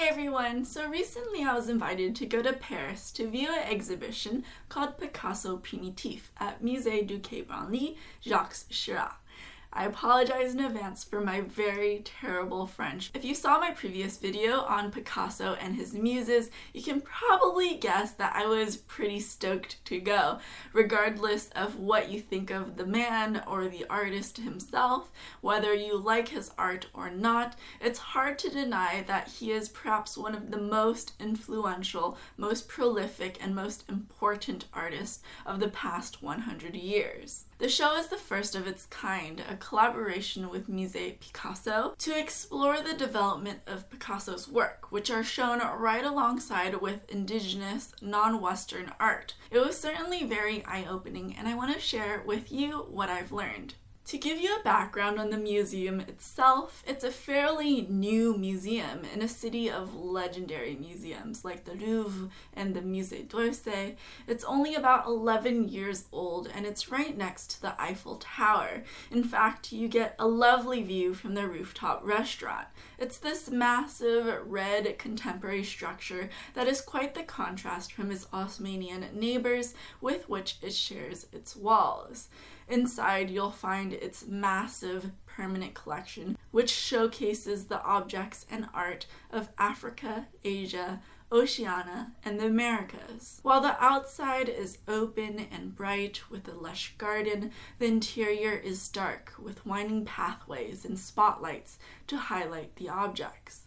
Hey everyone! So recently I was invited to go to Paris to view an exhibition called Picasso Primitif at Musée du quai Branly, Jacques Chirac. I apologize in advance for my very terrible French. If you saw my previous video on Picasso and his muses, you can probably guess that I was pretty stoked to go. Regardless of what you think of the man or the artist himself, whether you like his art or not, it's hard to deny that he is perhaps one of the most influential, most prolific, and most important artists of the past 100 years. The show is the first of its kind, a collaboration with Musée Picasso to explore the development of Picasso's work, which are shown right alongside with indigenous, non-Western art. It was certainly very eye-opening, and I want to share with you what I've learned. To give you a background on the museum itself, it's a fairly new museum in a city of legendary museums like the Louvre and the Musée d'Orsay. It's only about 11 years old and it's right next to the Eiffel Tower. In fact, you get a lovely view from the rooftop restaurant. It's this massive red contemporary structure that is quite the contrast from its Osmanian neighbors with which it shares its walls. Inside, you'll find its massive permanent collection, which showcases the objects and art of Africa, Asia, Oceania, and the Americas. While the outside is open and bright with a lush garden, the interior is dark with winding pathways and spotlights to highlight the objects.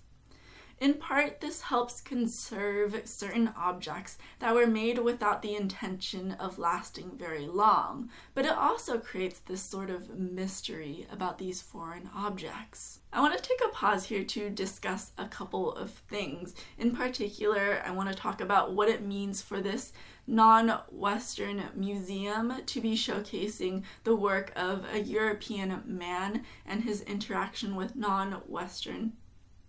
In part, this helps conserve certain objects that were made without the intention of lasting very long, but it also creates this sort of mystery about these foreign objects. I want to take a pause here to discuss a couple of things. In particular, I want to talk about what it means for this non-Western museum to be showcasing the work of a European man and his interaction with non-Western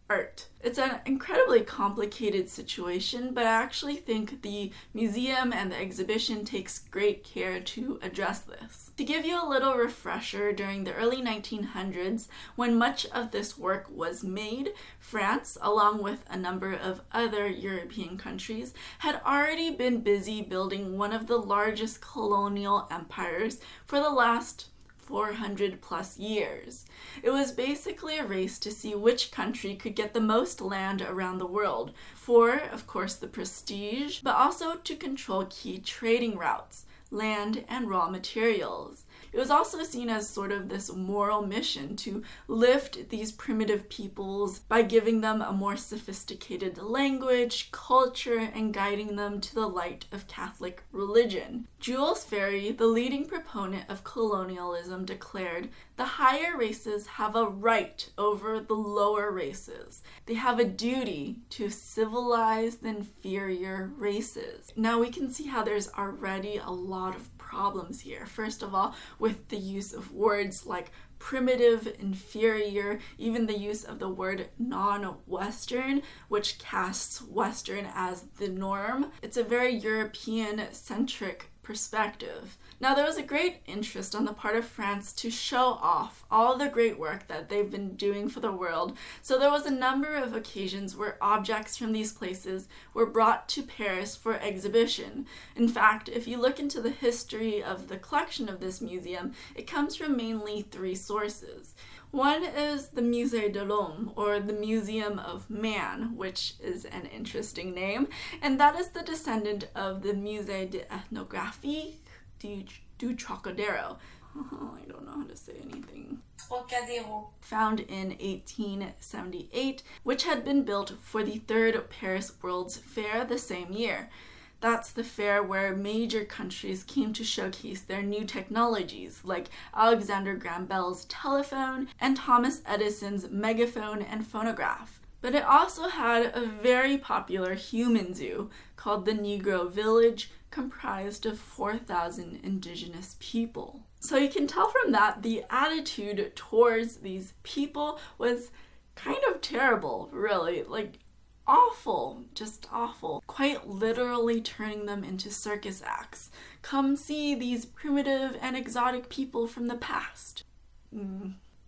art. It's an incredibly complicated situation, but I actually think the museum and the exhibition takes great care to address this. To give you a little refresher, during the early 1900s, when much of this work was made, France, along with a number of other European countries, had already been busy building one of the largest colonial empires for the last 400 plus years. It was basically a race to see which country could get the most land around the world for, of course, the prestige, but also to control key trading routes, land, and raw materials. It was also seen as sort of this moral mission to lift these primitive peoples by giving them a more sophisticated language, culture, and guiding them to the light of Catholic religion. Jules Ferry, the leading proponent of colonialism, declared, "The higher races have a right over the lower races. They have a duty to civilize the inferior races." Now we can see how there's already a lot of problems here. First of all, with the use of words like primitive, inferior, even the use of the word non-Western, which casts Western as the norm. It's a very European-centric perspective. Now, there was a great interest on the part of France to show off all the great work that they've been doing for the world, so there was a number of occasions where objects from these places were brought to Paris for exhibition. In fact, if you look into the history of the collection of this museum, it comes from mainly three sources. One is the Musée de l'Homme, or the Museum of Man, which is an interesting name, and that is the descendant of the Musée d'Ethnographie du Trocadero. I don't know how to say anything. Trocadero. Found in 1878, which had been built for the third Paris World's Fair the same year. That's the fair where major countries came to showcase their new technologies, like Alexander Graham Bell's telephone and Thomas Edison's megaphone and phonograph. But it also had a very popular human zoo called the Negro Village, comprised of 4,000 indigenous people. So you can tell from that the attitude towards these people was kind of terrible, really. Awful, just awful. Quite literally turning them into circus acts. Come see these primitive and exotic people from the past.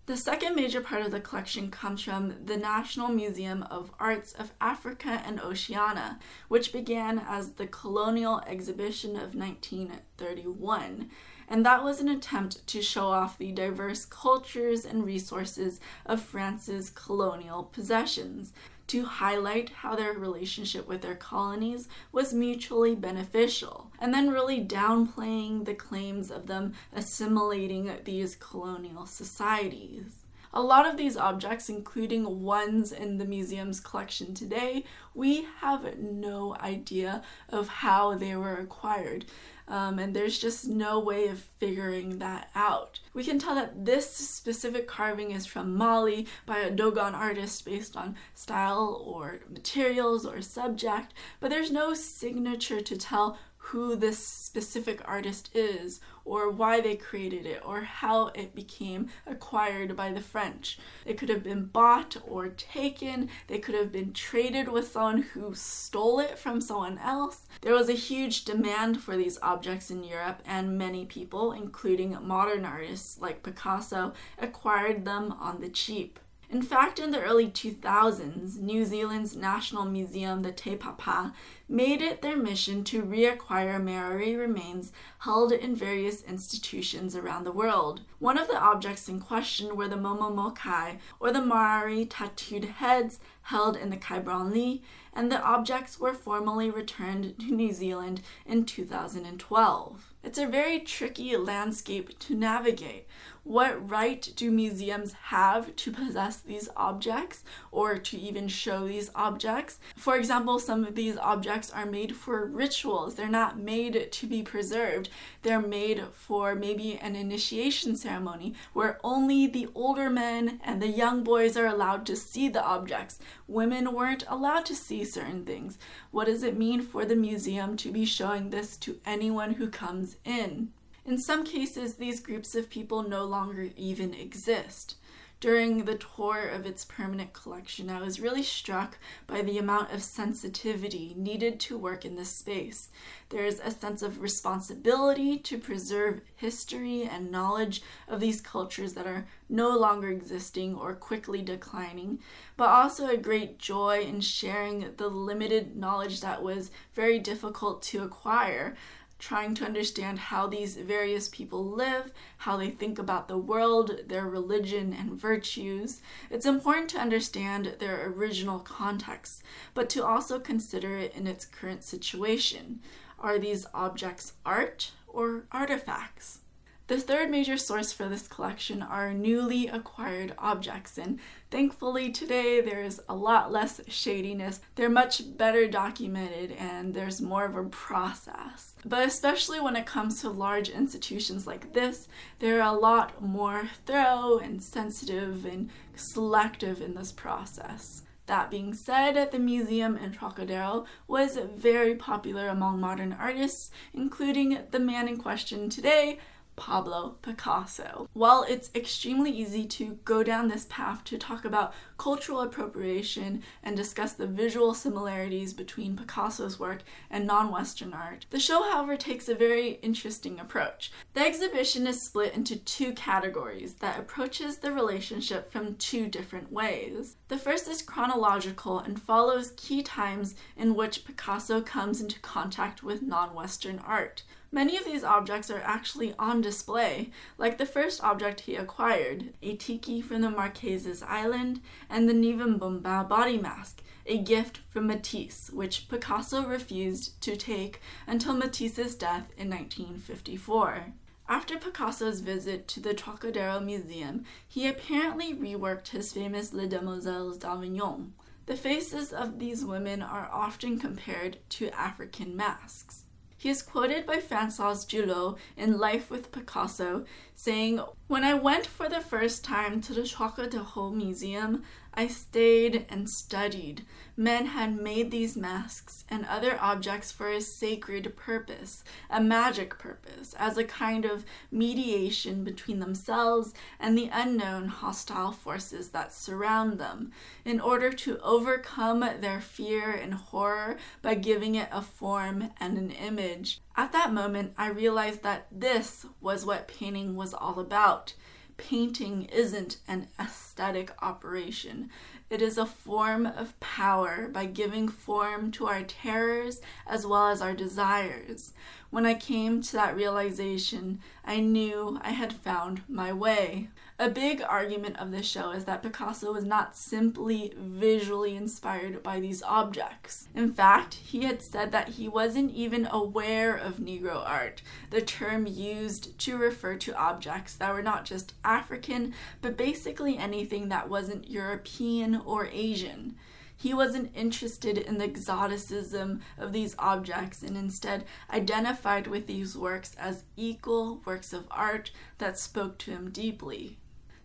The second major part of the collection comes from the National Museum of Arts of Africa and Oceania, which began as the Colonial Exhibition of 1931. And that was an attempt to show off the diverse cultures and resources of France's colonial possessions, to highlight how their relationship with their colonies was mutually beneficial, and then really downplaying the claims of them assimilating these colonial societies. A lot of these objects, including ones in the museum's collection today, we have no idea of how they were acquired. And there's just no way of figuring that out. We can tell that this specific carving is from Mali by a Dogon artist based on style or materials or subject, but there's no signature to tell who this specific artist is, or why they created it, or how it became acquired by the French. It could have been bought or taken. They could have been traded with someone who stole it from someone else. There was a huge demand for these objects in Europe, and many people, including modern artists like Picasso, acquired them on the cheap. In fact, in the early 2000s, New Zealand's National Museum, the Te Papa, made it their mission to reacquire Maori remains held in various institutions around the world. One of the objects in question were the momomokai, or the Maori tattooed heads held in the quai Branly, and the objects were formally returned to New Zealand in 2012. It's a very tricky landscape to navigate. What right do museums have to possess these objects or to even show these objects? For example, some of these objects are made for rituals. They're not made to be preserved. They're made for maybe an initiation ceremony where only the older men and the young boys are allowed to see the objects. Women weren't allowed to see certain things. What does it mean for the museum to be showing this to anyone who comes in? In some cases, these groups of people no longer even exist. During the tour of its permanent collection, I was really struck by the amount of sensitivity needed to work in this space. There's a sense of responsibility to preserve history and knowledge of these cultures that are no longer existing or quickly declining, but also a great joy in sharing the limited knowledge that was very difficult to acquire, trying to understand how these various people live, how they think about the world, their religion and virtues. It's important to understand their original context, but to also consider it in its current situation. Are these objects art or artifacts? The third major source for this collection are newly acquired objects, and thankfully today there's a lot less shadiness. They're much better documented and there's more of a process. But especially when it comes to large institutions like this, they're a lot more thorough and sensitive and selective in this process. That being said, the museum in Trocadero was very popular among modern artists, including the man in question today, Pablo Picasso. While it's extremely easy to go down this path to talk about cultural appropriation and discuss the visual similarities between Picasso's work and non-Western art, the show, however, takes a very interesting approach. The exhibition is split into two categories that approaches the relationship from two different ways. The first is chronological and follows key times in which Picasso comes into contact with non-Western art. Many of these objects are actually on display, like the first object he acquired, a tiki from the Marquesas Island, and the Niven-Bombao body mask, a gift from Matisse, which Picasso refused to take until Matisse's death in 1954. After Picasso's visit to the Trocadero Museum, he apparently reworked his famous Les Demoiselles d'Avignon. The faces of these women are often compared to African masks. He is quoted by François Julot in Life with Picasso, saying, "When I went for the first time to the Trocadero Museum, I stayed and studied. Men had made these masks and other objects for a sacred purpose, a magic purpose, as a kind of mediation between themselves and the unknown hostile forces that surround them, in order to overcome their fear and horror by giving it a form and an image. At that moment, I realized that this was what painting was all about. painting isn't an aesthetic operation. It is a form of power by giving form to our terrors as well as our desires. When I came to that realization, I knew I had found my way. A big argument of this show is that Picasso was not simply visually inspired by these objects. In fact, he had said that he wasn't even aware of Negro art, the term used to refer to objects that were not just African, but basically anything that wasn't European or Asian. He wasn't interested in the exoticism of these objects and instead identified with these works as equal works of art that spoke to him deeply.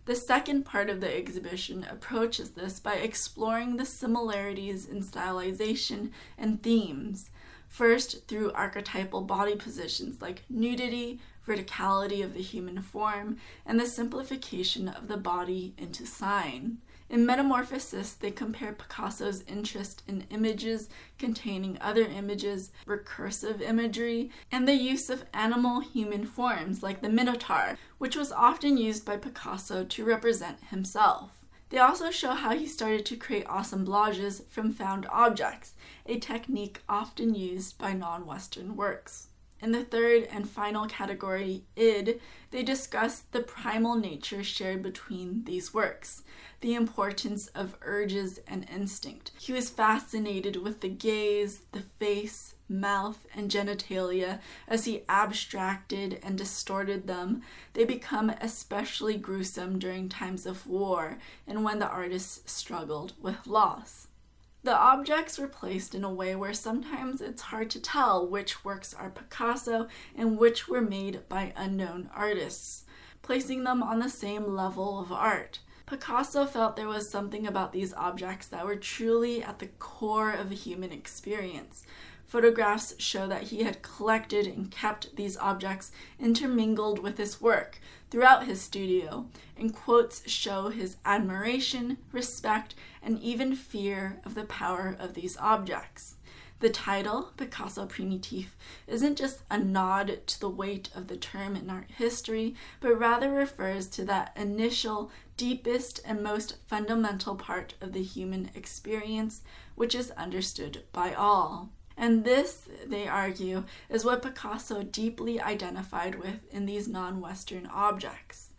The second part of the exhibition approaches this by exploring the similarities in stylization and themes. First, through archetypal body positions like nudity, verticality of the human form, and the simplification of the body into sign. In Metamorphosis, they compare Picasso's interest in images containing other images, recursive imagery, and the use of animal-human forms like the Minotaur, which was often used by Picasso to represent himself. They also show how he started to create assemblages from found objects, a technique often used by non-Western works. In the third and final category, id, they discuss the primal nature shared between these works, the importance of urges and instinct. He was fascinated with the gaze, the face, mouth, and genitalia. As he abstracted and distorted them, they become especially gruesome during times of war and when the artist struggled with loss. The objects were placed in a way where sometimes it's hard to tell which works are Picasso and which were made by unknown artists, placing them on the same level of art. Picasso felt there was something about these objects that were truly at the core of a human experience. Photographs show that he had collected and kept these objects intermingled with his work throughout his studio, and quotes show his admiration, respect, and even fear of the power of these objects. The title, Picasso Primitif, isn't just a nod to the weight of the term in art history, but rather refers to that initial, deepest, and most fundamental part of the human experience, which is understood by all. And this, they argue, is what Picasso deeply identified with in these non-Western objects.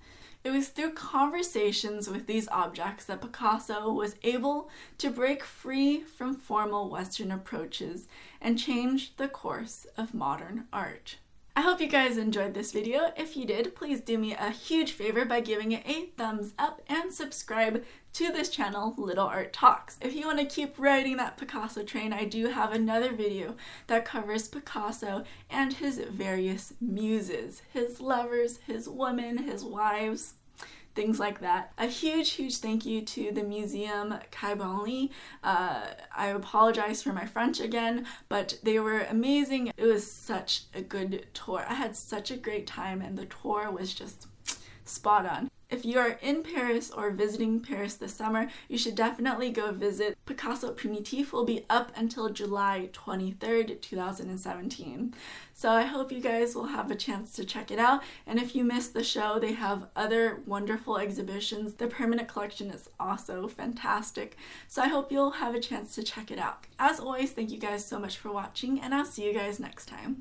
It was through conversations with these objects that Picasso was able to break free from formal Western approaches and change the course of modern art. I hope you guys enjoyed this video. If you did, please do me a huge favor by giving it a thumbs up and subscribe to this channel, Little Art Talks. If you want to keep riding that Picasso train, I do have another video that covers Picasso and his various muses, his lovers, his women, his wives, things like that. A huge thank you to the museum Quai Branly. I apologize for my French again, but they were amazing. It was such a good tour. I had such a great time and the tour was just spot on. If you are in Paris or visiting Paris this summer, you should definitely go visit. Picasso Primitif will be up until July 23rd, 2017. So I hope you guys will have a chance to check it out. And if you missed the show, they have other wonderful exhibitions. The permanent collection is also fantastic. So I hope you'll have a chance to check it out. As always, thank you guys so much for watching, and I'll see you guys next time.